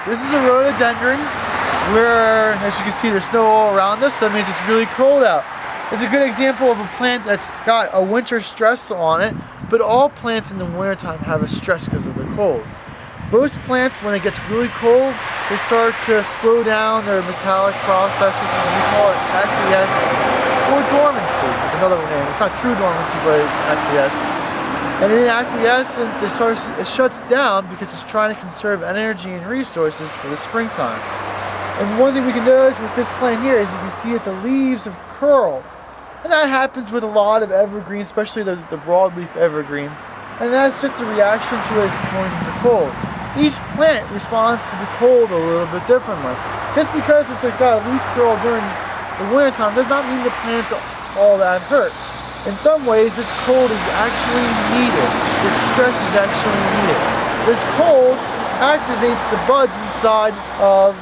This is a rhododendron where, as you can see, there's snow all around us. That means it's really cold out. It's a good example of a plant that's got a winter stress on it, but all plants in the wintertime have a stress because of the cold. Most plants, when it gets really cold, they start to slow down their metallic processes, and we call it acquiescence or dormancy. It's another name. It's not true dormancy, but it's acquiescence. And in acquiescence, it shuts down because it's trying to conserve energy and resources for the springtime. And one thing we can notice with this plant here is you can see that the leaves have curled. And that happens with a lot of evergreens, especially the broadleaf evergreens. And that's just a reaction to it going to the cold. Each plant responds to the cold a little bit differently. Just because it's got a leaf curl during the wintertime does not mean the plant's all that hurt. In some ways, this cold is actually needed. This stress is actually needed. This cold activates the buds inside of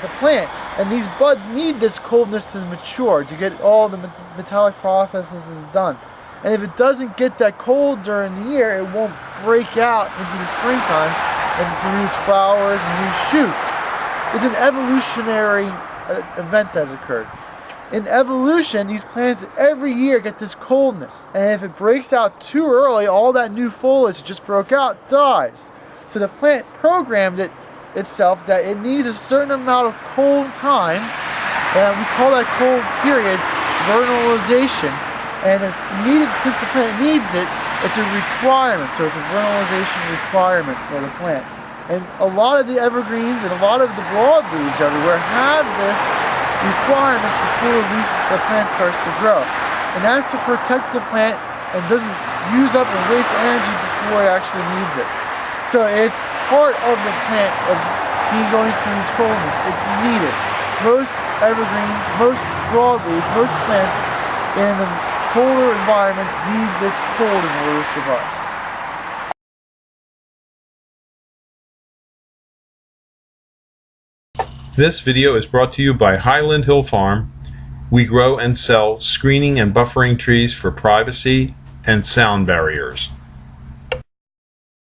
the plant. And these buds need this coldness to mature, to get all the metallic processes done. And if it doesn't get that cold during the year, it won't break out into the springtime and produce flowers and new shoots. It's an evolutionary event that occurred. In evolution, these plants every year get this coldness, and if it breaks out too early, all that new foliage that just broke out dies. So the plant programmed itself that it needs a certain amount of cold time, and we call that cold period vernalization. And since the plant needs it, it's a requirement. So it's a vernalization requirement for the plant. And a lot of the evergreens and a lot of the broadleaves everywhere have this requirement before the plant starts to grow. And that's to protect the plant and doesn't use up and waste energy before it actually needs it. So it's part of the plant of going through this coldness. It's needed. Most evergreens, most broadleaves, most plants in the colder environments need this cold in order to survive. This video is brought to you by Highland Hill Farm. We grow and sell screening and buffering trees for privacy and sound barriers.